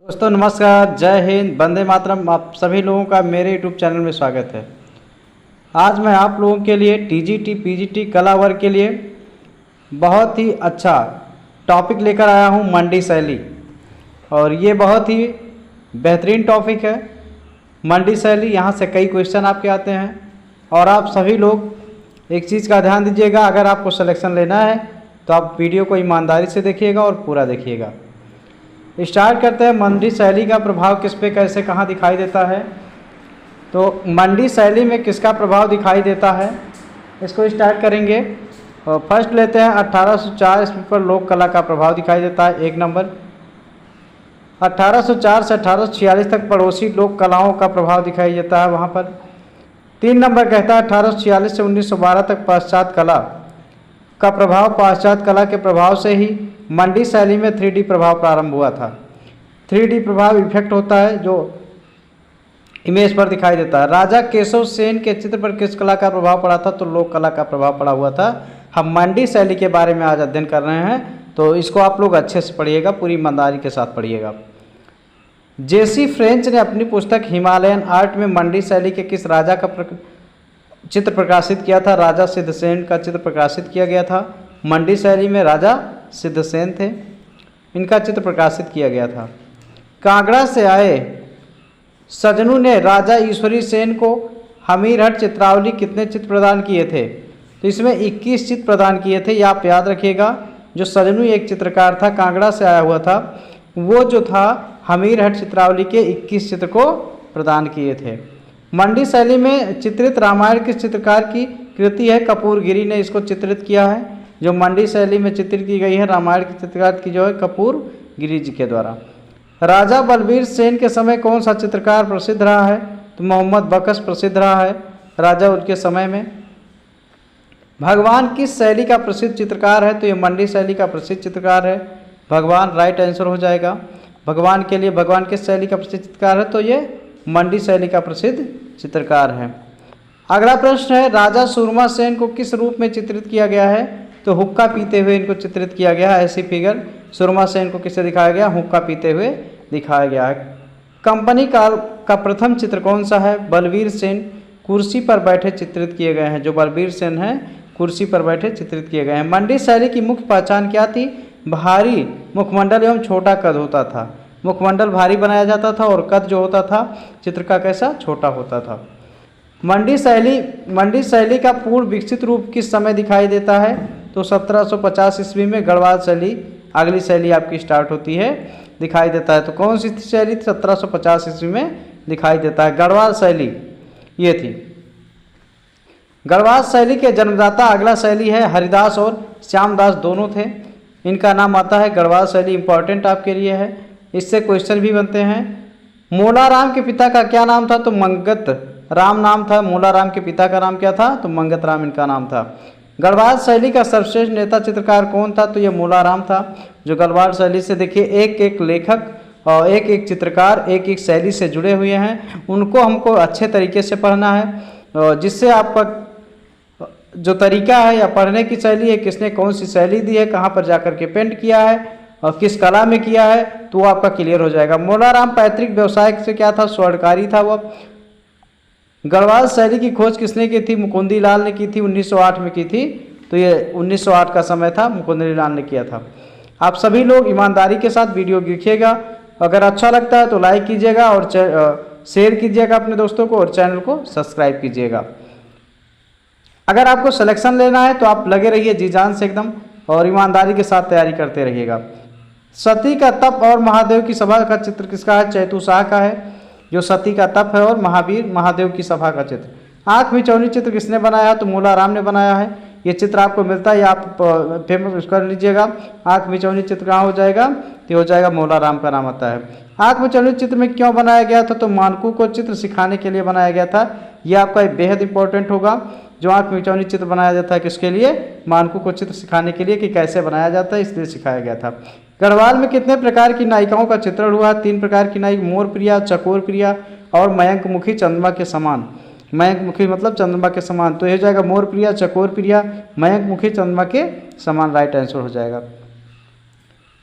दोस्तों नमस्कार, जय हिंद, वंदे मातरम। आप सभी लोगों का मेरे यूट्यूब चैनल में स्वागत है। आज मैं आप लोगों के लिए टीजीटी पीजीटी कला वर्ग के लिए बहुत ही अच्छा टॉपिक लेकर आया हूं, मंडी शैली। और ये बहुत ही बेहतरीन टॉपिक है मंडी शैली। यहाँ से कई क्वेश्चन आपके आते हैं और आप सभी लोग एक चीज़ का ध्यान दीजिएगा, अगर आपको सिलेक्शन लेना है तो आप वीडियो को ईमानदारी से देखिएगा और पूरा देखिएगा। स्टार्ट करते हैं। मंडी शैली का प्रभाव किस पे कैसे कहाँ दिखाई देता है। तो मंडी शैली में किसका प्रभाव दिखाई देता है, इसको स्टार्ट करेंगे। और फर्स्ट लेते हैं 1804 ईस्वी पर लोक कला का प्रभाव दिखाई देता है। एक नंबर 1804 से 1846 तक पड़ोसी लोक कलाओं का प्रभाव दिखाई देता है वहाँ पर। 3 नंबर कहता है 1846 से 1912 तक पाश्चात्य कला का प्रभाव। पाश्चात्य कला के प्रभाव से ही मंडी शैली में 3D प्रभाव प्रारंभ हुआ था। 3D प्रभाव इफेक्ट होता है जो इमेज पर दिखाई देता है। राजा केशव सेन के चित्र पर किस कला का प्रभाव पड़ा था, तो लोक कला का प्रभाव पड़ा हुआ था। हम मंडी शैली के बारे में आज अध्ययन कर रहे हैं, तो इसको आप लोग अच्छे से पढ़िएगा, पूरी ईमानदारी के साथ पढ़िएगा। जेसी फ्रेंच ने अपनी पुस्तक हिमालयन आर्ट में मंडी शैली के किस राजा का चित्र प्रकाशित किया था। राजा सिद्धसेन का चित्र प्रकाशित किया गया था। मंडी शैली में राजा सिद्धसेन थे, इनका चित्र प्रकाशित किया गया था। कांगड़ा से आए सजनू ने राजा ईश्वरी सेन को हमीरहट चित्रावली कितने चित्र प्रदान किए थे, तो इसमें 21 चित्र प्रदान किए थे। ये आप याद रखिएगा। जो सजनू एक चित्रकार था, कांगड़ा से आया हुआ था, वो जो था हमीरहट चित्रावली के 21 चित्र को प्रदान किए थे। मंडी शैली में चित्रित रामायण किस चित्रकार की कृति है, कपूरगिरी ने इसको चित्रित किया है। जो मंडी शैली में चित्रित की गई है रामायण की चित्रकार की जो है कपूरगिरी जी के द्वारा। राजा बलबीर सेन के समय कौन सा चित्रकार प्रसिद्ध रहा है, तो मोहम्मद बख्श प्रसिद्ध रहा है राजा उनके समय में। भगवान किस शैली का प्रसिद्ध चित्रकार है, तो ये मंडी शैली का प्रसिद्ध चित्रकार है। भगवान राइट आंसर हो जाएगा। भगवान के लिए भगवान किस शैली का प्रसिद्ध चित्रकार है, तो ये मंडी शैली का प्रसिद्ध चित्रकार है। अगला प्रश्न है राजा सूरमा सेन को किस रूप में चित्रित किया गया है, तो हुक्का पीते हुए इनको चित्रित किया गया है। ऐसी फिगर सूरमा सेन को किससे दिखाया गया, हुक्का पीते हुए दिखाया गया है। कंपनी काल का प्रथम चित्र कौन सा है, बलबीर सेन कुर्सी पर बैठे चित्रित किए गए हैं। जो बलबीर सेन हैं कुर्सी पर बैठे चित्रित किए गए हैं। मंडी शैली की मुख्य पहचान क्या थी, भारी मुखमंडल एवं छोटा कद होता था। मुखमंडल भारी बनाया जाता था और कद जो होता था चित्र का कैसा, छोटा होता था। मंडी शैली का पूर्ण विकसित रूप किस समय दिखाई देता है, तो 1750 ईस्वी में गढ़वाल शैली अगली शैली आपकी स्टार्ट होती है, दिखाई देता है। तो कौन सी शैली 1750 ईस्वी में दिखाई देता है, गढ़वाल शैली ये थी। गढ़वाल शैली के जन्मदाता अगला शैली है हरिदास और श्यामदास दोनों थे, इनका नाम आता है। गढ़वाल शैली इंपॉर्टेंट आपके लिए है, इससे क्वेश्चन भी बनते हैं। मोलाराम के पिता का क्या नाम था, तो मंगत राम नाम था। मोलाराम के पिता का नाम क्या था, तो मंगत राम इनका नाम था। गढ़वाल शैली का सर्वश्रेष्ठ नेता चित्रकार कौन था, तो ये मोलाराम था। जो गढ़वाल शैली से देखिए एक एक लेखक और एक एक चित्रकार एक एक शैली से जुड़े हुए हैं, उनको हमको अच्छे तरीके से पढ़ना है, जिससे आपका जो तरीका है या पढ़ने की शैली है, किसने कौन सी शैली दी है, कहाँ पर जाकर के पेंट किया है और किस कला में किया है, तो वो आपका क्लियर हो जाएगा। मोलाराम पैतृक व्यवसाय से क्या था, स्वर्णकारी था वो। गढ़वाल शैली की खोज किसने की थी, मुकुंदी लाल ने की थी, 1908 में की थी। तो ये 1908 का समय था, मुकुंदी लाल ने किया था। आप सभी लोग ईमानदारी के साथ वीडियो देखिएगा। अगर अच्छा लगता है तो लाइक कीजिएगा और शेयर कीजिएगा अपने दोस्तों को, और चैनल को सब्सक्राइब कीजिएगा। अगर आपको सिलेक्शन लेना है तो आप लगे रहिए जी जान से एकदम, और ईमानदारी के साथ तैयारी करते रहिएगा। सती का तप और महादेव की सभा का चित्र किसका है, चैतू शाह का है। जो सती का तप है और महादेव की सभा का चित्र। आँख मिचौनी चित्र किसने बनाया, तो मोलाराम ने बनाया है। ये चित्र आपको मिलता है, आप फेमस कर लीजिएगा। आँख मिचौनी चित्र कहाँ हो जाएगा, तो हो जाएगा मोलाराम का नाम आता है। आँख मिचौनी चित्र में क्यों बनाया गया था, तो मानकू को चित्र सिखाने के लिए बनाया गया था। ये आपका बेहद इंपॉर्टेंट होगा। जो आँख मिचौनी चित्र बनाया जाता है किसके लिए, मानकू को चित्र सिखाने के लिए कि कैसे बनाया जाता है, इसलिए सिखाया गया था। गढ़वाल में कितने प्रकार की नायिकाओं का चित्रण हुआ, 3 प्रकार की नायिका, मोर प्रिया, चकोर प्रिया और मयंक मुखी चंद्रमा के समान। मयंक मुखी मतलब चंद्रमा के समान, तो ये हो जाएगा मोर प्रिया, चकोर प्रिया, मयंक मुखी, चंद्रमा के समान, राइट आंसर हो जाएगा।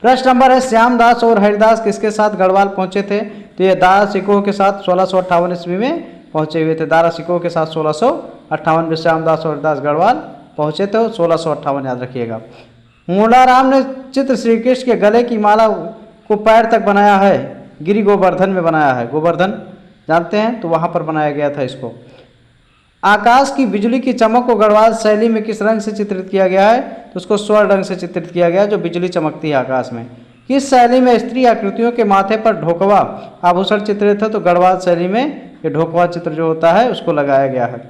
प्रश्न नंबर है, श्यामदास और हरिदास किसके साथ गढ़वाल पहुंचे थे? तो ये दारा सिकोह के साथ 1658 ईस्वी में पहुंचे हुए थे। दारा सिकोह के साथ 1658 में श्यामदास और हरिदास गढ़वाल पहुंचे थे, 1658 याद रखिएगा। मोलाराम ने चित्र श्री कृष्ण के गले की माला को पैर तक बनाया है, गिरी गोवर्धन में बनाया है। गोवर्धन जानते हैं, तो वहाँ पर बनाया गया था इसको। आकाश की बिजली की चमक को गढ़वाल शैली में किस रंग से चित्रित किया गया है? तो उसको स्वर्ण रंग से चित्रित किया गया है, जो बिजली चमकती है आकाश में। किस शैली में स्त्री आकृतियों के माथे पर ढोकवा आभूषण चित्रित है? तो गढ़वाल शैली में ये ढोकवा चित्र जो होता है उसको लगाया गया है।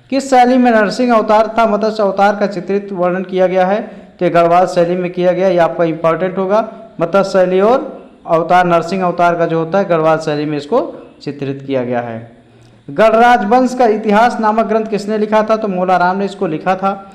किस शैली में नरसिंह अवतार तथा मत्स्य अवतार का चित्रित वर्णन किया गया है? तो ये गढ़वाल शैली में किया गया। ये आपका इंपॉर्टेंट होगा। मत्स्य शैली और अवतार नरसिंह अवतार का जो होता है गढ़वाल शैली में इसको चित्रित किया गया है। गढ़राज वंश का इतिहास नामक ग्रंथ किसने लिखा था? तो मोलाराम ने इसको लिखा था।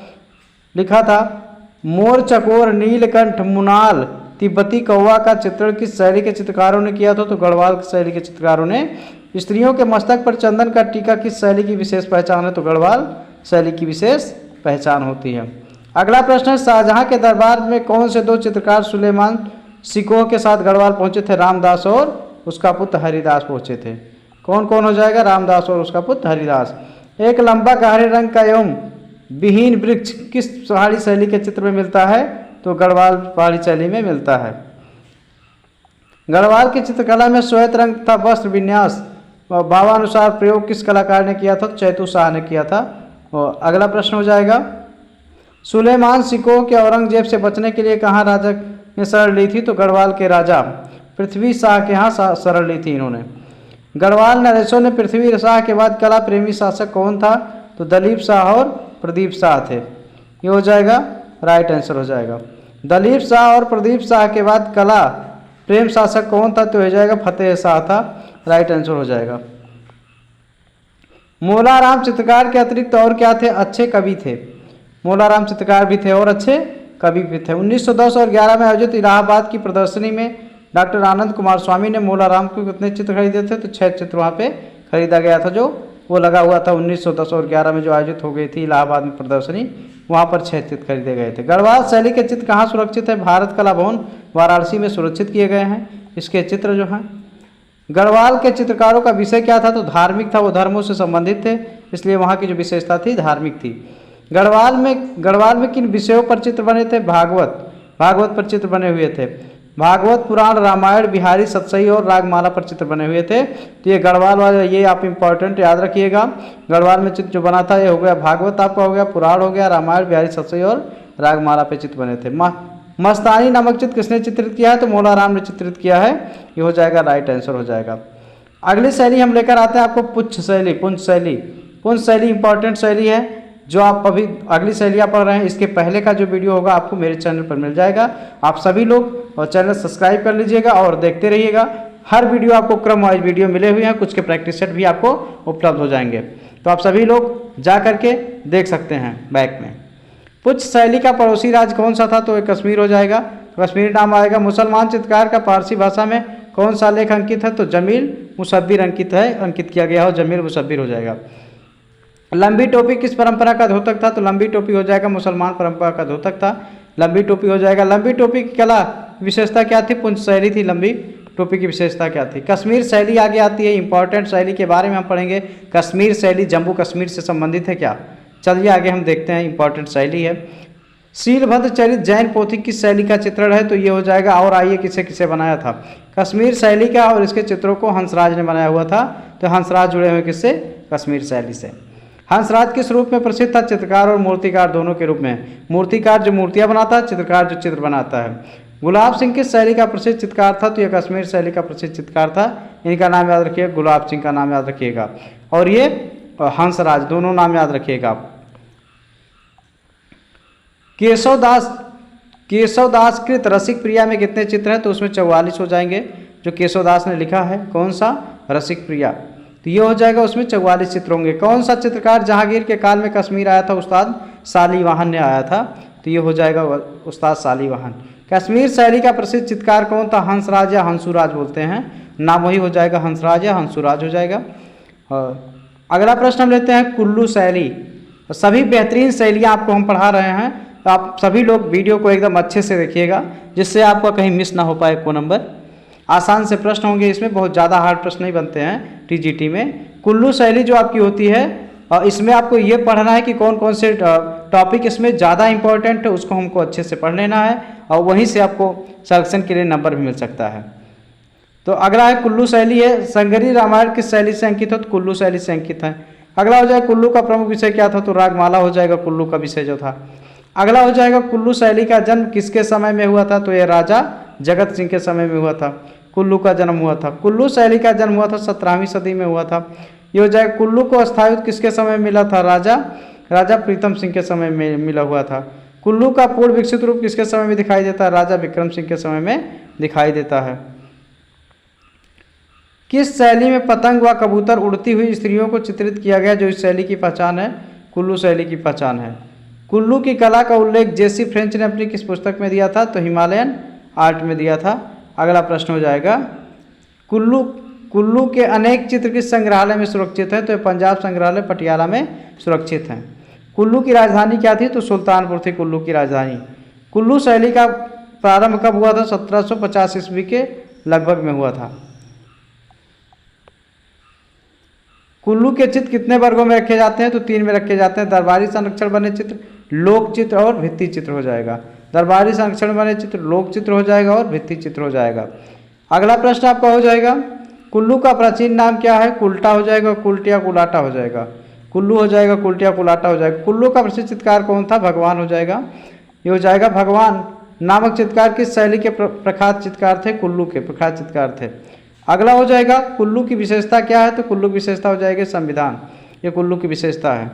मोर, चकोर, नीलकंठ, मुनाल, तिब्बती कौवा का चित्रण किस शैली के चित्रकारों ने किया था? तो गढ़वाल शैली के चित्रकारों ने। स्त्रियों के मस्तक पर चंदन का टीका किस शैली की विशेष पहचान है? तो गढ़वाल शैली की विशेष पहचान होती है। अगला प्रश्न है, शाहजहां के दरबार में कौन से दो चित्रकार सुलेमान सिकोह के साथ गढ़वाल पहुंचे थे? रामदास और उसका पुत्र हरिदास पहुंचे थे। कौन कौन हो जाएगा? रामदास और उसका पुत्र हरिदास। एक लंबा गहरे रंग का एवं विहीन वृक्ष किस पहाड़ी शैली के चित्र में मिलता है? तो गढ़वाल पहाड़ी शैली में मिलता है। गढ़वाल की चित्रकला में श्वेत रंग तथा वस्त्र विन्यास भावानुसार प्रयोग किस कलाकार ने किया था? तो चैतू शाह ने किया था। और अगला प्रश्न हो जाएगा, सुलेमान सिकोह के औरंगजेब से बचने के लिए कहाँ राजा ने शरण ली थी? तो गढ़वाल के राजा पृथ्वी शाह के यहाँ शरण ली थी इन्होंने। गढ़वाल नरेशों ने पृथ्वी शाह के बाद कला प्रेमी शासक कौन था? तो दलीप शाह और प्रदीप शाह थे। ये हो जाएगा राइट आंसर हो जाएगा। दलीप शाह और प्रदीप शाह के बाद कला प्रेम शासक कौन था? तो हो जाएगा फतेह शाह था। राइट आंसर हो जाएगा। मोलाराम चित्रकार के अतिरिक्त और क्या थे? अच्छे कवि थे। मोलाराम चित्रकार भी थे और अच्छे कवि भी थे। 1910 और 11 में आयोजित इलाहाबाद की प्रदर्शनी में डॉक्टर आनंद कुमार स्वामी ने मोलाराम को कितने चित्र खरीदे थे? तो 6 चित्र वहाँ पे खरीदा गया था, जो वो लगा हुआ था 1910 और 11 में जो आयोजित हो गई थी इलाहाबाद में प्रदर्शनी, वहाँ पर 6 चित्र खरीदे गए थे। गढ़वाल शैली के चित्र कहाँ सुरक्षित है? भारत कला भवन वाराणसी में सुरक्षित किए गए हैं इसके चित्र जो हैं। गढ़वाल के चित्रकारों का विषय क्या था? तो धार्मिक था, वो धर्मों से संबंधित थे, इसलिए वहाँ की जो विशेषता थी धार्मिक थी। गढ़वाल में किन विषयों पर चित्र बने थे? भागवत पर चित्र बने हुए थे। भागवत, पुराण, रामायण, बिहारी, सतसई और रागमाला पर चित्र बने हुए थे। तो ये गढ़वाल वाले, ये आप इंपॉर्टेंट याद रखिएगा। गढ़वाल में चित्र जो बना था ये हो गया भागवत आपका हो गया, पुराण हो गया, रामायण, बिहारी, सतसई और रागमाला पे चित्र बने थे। मस्तानी नामक चित्र किसने चित्रित किया है? तो मोलाराम ने चित्रित किया है। ये हो जाएगा राइट आंसर हो जाएगा। अगली शैली हम लेकर आते हैं आपको पुंछ शैली इंपॉर्टेंट शैली है, जो आप अभी अगली शैलियाँ पढ़ रहे हैं इसके पहले का जो वीडियो होगा आपको मेरे चैनल पर मिल जाएगा। आप सभी लोग और चैनल सब्सक्राइब कर लीजिएगा और देखते रहिएगा। हर वीडियो आपको क्रम वाइज वीडियो मिले हुए हैं, कुछ के प्रैक्टिस सेट भी आपको उपलब्ध हो जाएंगे, तो आप सभी लोग जा करके देख सकते हैं बैक में। पुंछ शैली का पड़ोसी राज्य कौन सा था? तो ये कश्मीर हो जाएगा, कश्मीर नाम आएगा। मुसलमान चित्रकार का फारसी भाषा में कौन सा लेख अंकित है? तो जमील मुसब्बिर अंकित किया गया हो, जमील मुसब्बिर हो जाएगा। लंबी टोपी किस परंपरा का धोतक था? तो लंबी टोपी हो जाएगा मुसलमान परंपरा का धोतक था, लंबी टोपी हो जाएगा। लंबी टोपी की कला विशेषता क्या थी? पुंछ शैली थी। लंबी टोपी की विशेषता क्या थी? कश्मीर शैली आगे आती है, इंपॉर्टेंट शैली के बारे में हम पढ़ेंगे। कश्मीर शैली जम्मू कश्मीर से संबंधित है क्या? चलिए आगे हम देखते हैं, इंपॉर्टेंट शैली है। शीलभद्र चरित जैन पोथी किस शैली का चित्रण है? तो ये हो जाएगा। और आइए किसे किसे बनाया था? कश्मीर शैली का, और इसके चित्रों को हंसराज ने बनाया हुआ था। तो हंसराज जुड़े हुए किससे? कश्मीर शैली से। हंसराज किस रूप में प्रसिद्ध था? चित्रकार और मूर्तिकार दोनों के रूप में। मूर्तिकार जो मूर्तियां बनाता है, चित्रकार जो चित्र बनाता है। गुलाब सिंह किस शैली का प्रसिद्ध चित्रकार था? तो यह कश्मीर शैली का प्रसिद्ध चित्रकार था। इनका नाम याद रखिएगा, गुलाब सिंह का नाम याद रखिएगा, और ये हंसराज, दोनों नाम याद रखिएगा आप। केशवदास कृत रसिक प्रिया में कितने चित्र हैं? तो उसमें 44 हो जाएंगे, जो केशवदास ने लिखा है। कौन सा? रसिक प्रिया। तो ये हो जाएगा, उसमें 44 चित्र होंगे। कौन सा चित्रकार जहांगीर के काल में कश्मीर आया था? उस्ताद शालिवाहन ने आया था। तो ये हो जाएगा उस्ताद शालिवाहन। कश्मीर शैली का प्रसिद्ध चित्रकार कौन था? हंसराज या हंसुराज बोलते हैं, नाम वही हो जाएगा, हंसराज या हंसुराज हो जाएगा। अगला प्रश्न हम लेते हैं कुल्लू शैली। सभी बेहतरीन शैलियाँ आपको हम पढ़ा रहे हैं, आप सभी लोग वीडियो को एकदम अच्छे से देखिएगा, जिससे आपका कहीं मिस ना हो पाए को नंबर। आसान से प्रश्न होंगे इसमें, बहुत ज़्यादा हार्ड प्रश्न नहीं बनते हैं टीजीटी में। कुल्लू शैली जो आपकी होती है, इसमें आपको ये पढ़ना है कि कौन कौन से टॉपिक इसमें ज़्यादा इंपॉर्टेंट है, उसको हमको अच्छे से पढ़ लेना है और वहीं से आपको सिलेक्शन के लिए नंबर भी मिल सकता है। तो अगला है कुल्लू शैली है, संगरी रामायण किस शैली से अंकित हो, तो कुल्लू शैली से अंकित है। अगला हो जाएगा कुल्लू का प्रमुख विषय क्या था, तो रागमाला हो जाएगा कुल्लू का विषय जो था। अगला हो जाएगा कुल्लू शैली का जन्म किसके समय में हुआ था, तो ये राजा जगत सिंह के समय में हुआ था, कुल्लू का जन्म हुआ था। कुल्लू शैली का जन्म हुआ था 17वीं सदी में हुआ था। ये हो जाएगा कुल्लू को स्थायित्व किसके समय मिला था, राजा प्रीतम सिंह के समय में मिला हुआ था। कुल्लू का पूर्ण विकसित रूप किसके समय में दिखाई देता है, राजा विक्रम सिंह के समय में दिखाई देता है। किस शैली में पतंग व कबूतर उड़ती हुई स्त्रियों को चित्रित किया गया, जो इस शैली की पहचान है, कुल्लू शैली की पहचान है। कुल्लू की कला का उल्लेख जेसी फ्रेंच ने अपनी किस पुस्तक में दिया था, तो हिमालयन आर्ट में दिया था। अगला प्रश्न हो जाएगा कुल्लू के अनेक चित्र किस संग्रहालय में सुरक्षित हैं, तो पंजाब संग्रहालय पटियाला में सुरक्षित हैं। कुल्लू की राजधानी क्या थी, तो सुल्तानपुर थी कुल्लू की राजधानी। कुल्लू शैली का प्रारंभ कब हुआ था, 1750 ईस्वी के लगभग में हुआ था। कुल्लू के चित्र कितने वर्गों में रखे जाते हैं, तो 3 में रखे जाते हैं, दरबारी संरक्षण बने चित्र, लोक चित्र और भित्ति चित्र हो जाएगा। दरबारी संरक्षण बने चित्र, लोक चित्र हो जाएगा और भित्ति चित्र हो जाएगा। अगला प्रश्न आपका हो जाएगा कुल्लू का प्राचीन नाम क्या है, कुल्टा हो जाएगा, कुल्टिया कुलाटा हो जाएगा। कुल्लू हो जाएगा, कुल्टिया कुलाटा हो जाएगा। कुल्लू का प्रसिद्ध चित्रकार कौन था, भगवान हो जाएगा। ये हो जाएगा भगवान नामक चित्रकार किस शैली के प्रख्यात चित्रकार थे, कुल्लू के प्रख्यात चित्रकार थे। अगला हो जाएगा कुल्लू की विशेषता क्या है, तो कुल्लू की विशेषता हो जाएगी संविधान, ये कुल्लू की विशेषता है।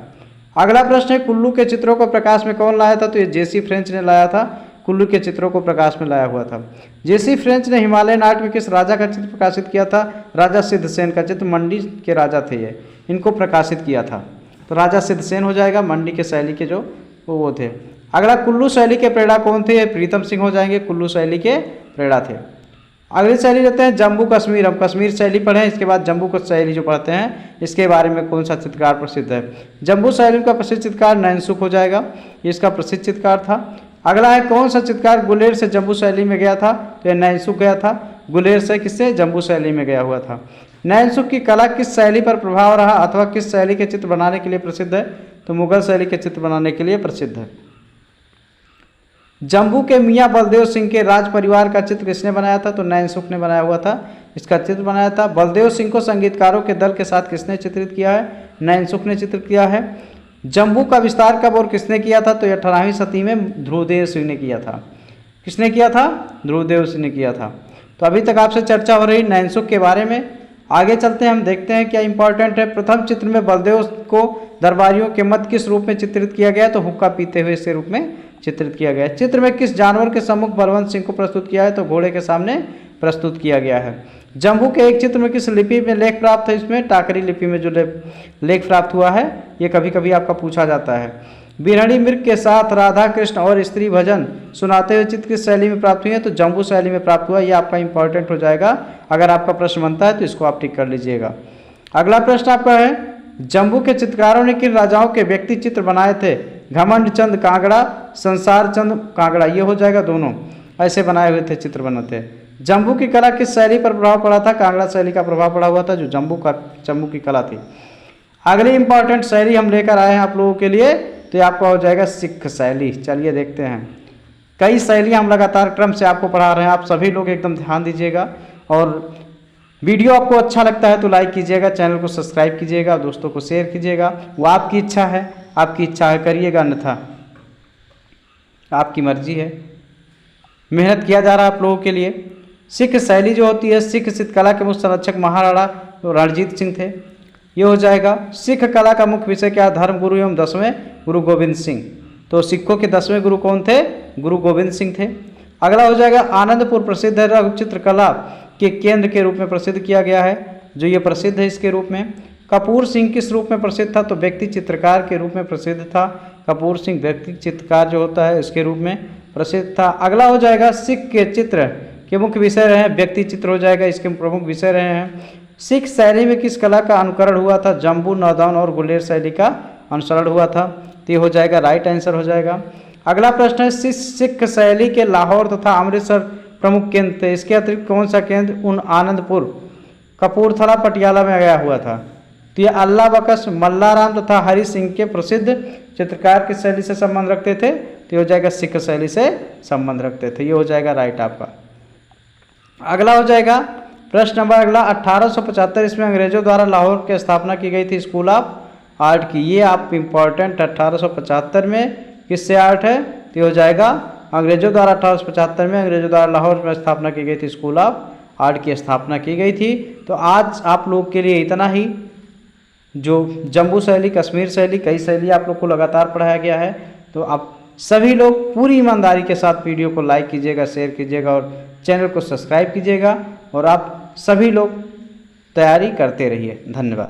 अगला प्रश्न है कुल्लू के चित्रों को प्रकाश में कौन लाया था, तो ये जेसी फ्रेंच ने लाया था, कुल्लू के चित्रों को प्रकाश में लाया हुआ था। जेसी फ्रेंच ने हिमालयन आर्ट में किस राजा का चित्र प्रकाशित किया था, राजा सिद्धसेन का चित्र, मंडी के राजा थे ये, इनको प्रकाशित किया था। तो राजा सिद्धसेन हो जाएगा, मंडी के शैली के जो वो थे। अगला कुल्लू शैली के प्रेरणा कौन थे, प्रीतम सिंह हो जाएंगे, कुल्लू शैली के प्रेरणा थे। अगली शैली लेते हैं जम्मू कश्मीर। हम कश्मीर शैली पढ़ें, इसके बाद जम्मू का शैली जो पढ़ते हैं, इसके बारे में कौन सा चित्रकार प्रसिद्ध है। जम्मू शैली का प्रसिद्ध चित्रकार नैनसुख हो जाएगा, ये इसका प्रसिद्ध चित्रकार था। अगला है कौन सा चित्रकार गुलेर से जम्मू शैली में गया था, तो नैनसुख गया था, गुलेर से किससे, जम्मू शैली में गया हुआ था। नैनसुख की कला किस शैली पर प्रभाव रहा अथवा किस शैली के चित्र बनाने के लिए प्रसिद्ध है, तो मुगल शैली के चित्र बनाने के लिए प्रसिद्ध है। जम्मू के मियाँ बलदेव सिंह के राज परिवार का चित्र किसने बनाया था, तो नैनसुख ने बनाया हुआ था, इसका चित्र बनाया था। बलदेव सिंह को संगीतकारों के दल के साथ किसने चित्रित किया है, नैनसुख ने चित्रित किया है। जम्मू का विस्तार कब और किसने किया था, तो 18वीं सदी में ध्रुवदेव सिंह ने किया था। किसने किया था, ध्रुवदेव सिंह ने किया था। तो अभी तक आपसे चर्चा हो रही नैनसुख के बारे में। आगे चलते हैं, हम देखते हैं क्या इंपॉर्टेंट है। प्रथम चित्र में बलदेव को दरबारियों के मध्य किस रूप में चित्रित किया गया, तो हुक्का पीते हुए इसके रूप में चित्रित किया गया है। चित्र में किस जानवर के सम्मुख बलवंत सिंह को प्रस्तुत किया है, तो घोड़े के सामने प्रस्तुत किया गया है। जम्मू के एक चित्र में किस लिपि में लेख प्राप्त है, इसमें टाकरी लिपि में जो लेख प्राप्त हुआ है, ये कभी कभी आपका पूछा जाता है। बिरहणी मृग के साथ राधा कृष्ण और स्त्री भजन सुनाते हुए चित्र किस शैली में प्राप्त हुई है, तो जम्मू शैली में प्राप्त हुआ। ये आपका इंपॉर्टेंट हो जाएगा, अगर आपका प्रश्न बनता है तो इसको आप टिक कर लीजिएगा। अगला प्रश्न आपका है जम्मू के चित्रकारों ने किन राजाओं के व्यक्ति चित्र बनाए थे, घमंड चंद कांगड़ा, संसार चंद कांगड़ा, ये हो जाएगा, दोनों ऐसे बनाए हुए थे चित्र बनाते हैं। जम्मू की कला किस शैली पर प्रभाव पड़ा था, कांगड़ा शैली का प्रभाव पड़ा हुआ था, जो जम्मू की कला थी। अगली इंपॉर्टेंट शैली हम लेकर आए हैं आप लोगों के लिए, तो आपका हो जाएगा सिख शैली। चलिए देखते हैं, कई शैलियाँ हम लगातार क्रम से आपको पढ़ा रहे हैं, आप सभी लोग एकदम ध्यान दीजिएगा। और वीडियो आपको अच्छा लगता है तो लाइक कीजिएगा, चैनल को सब्सक्राइब कीजिएगा, दोस्तों को शेयर कीजिएगा। वो आपकी इच्छा है, आपकी इच्छा है करिएगा, अन्यथा आपकी मर्जी है। मेहनत किया जा रहा है आप लोगों के लिए। सिख शैली जो होती है, सिख चित्रकला के मुख्य संरक्षक महाराणा रणजीत सिंह थे, ये हो जाएगा। सिख कला का मुख्य विषय क्या, धर्म गुरु एवं 10वें गुरु गोविंद सिंह। तो सिखों के 10वें गुरु कौन थे, गुरु गोविंद सिंह थे। अगला हो जाएगा आनंदपुर प्रसिद्ध है, रघु चित्रकला के केंद्र के रूप में प्रसिद्ध किया गया है, जो ये प्रसिद्ध है इसके रूप में। कपूर सिंह किस रूप में प्रसिद्ध था, तो व्यक्ति चित्रकार के रूप में प्रसिद्ध था। कपूर सिंह व्यक्ति चित्रकार जो होता है इसके रूप में प्रसिद्ध था। अगला हो जाएगा सिख के चित्र के मुख्य विषय रहे हैं, व्यक्ति चित्र हो जाएगा, इसके प्रमुख विषय रहे हैं। सिख शैली में किस कला का अनुकरण हुआ था, जम्बू, नौदान और गुलेर शैली का अनुसरण हुआ था। तो ये हो जाएगा, राइट आंसर हो जाएगा। अगला प्रश्न है, सिख शैली के लाहौर तथा अमृतसर प्रमुख केंद्र थे। इसके अतिरिक्त कौन सा केंद्र आनंदपुर, कपूरथला, पटियाला में गया हुआ था? तो ये अल्लाह बख्श, मल्लाराम तथा हरि सिंह के प्रसिद्ध चित्रकार किस शैली से संबंध रखते थे? तो ये हो जाएगा सिख शैली से संबंध रखते थे। ये हो जाएगा राइट आपका। अगला हो जाएगा प्रश्न नंबर अगला, 1875 ईस्वी में अंग्रेजों द्वारा लाहौर की स्थापना की गई थी स्कूल ऑफ आर्ट की। ये आप इम्पॉर्टेंट 1875 में किससे आर्ट है? तो हो जाएगा अंग्रेजों द्वारा 1875 में अंग्रेजों द्वारा लाहौर में स्थापना की गई थी, स्कूल ऑफ आर्ट की स्थापना की गई थी। तो आज आप लोग के लिए इतना ही। जो जम्बू शैली, कश्मीर शैली, कई शैली आप लोग को लगातार पढ़ाया गया है। तो आप सभी लोग पूरी ईमानदारी के साथ वीडियो को लाइक कीजिएगा, शेयर कीजिएगा और चैनल को सब्सक्राइब कीजिएगा। और आप सभी लोग तैयारी करते रहिए। धन्यवाद।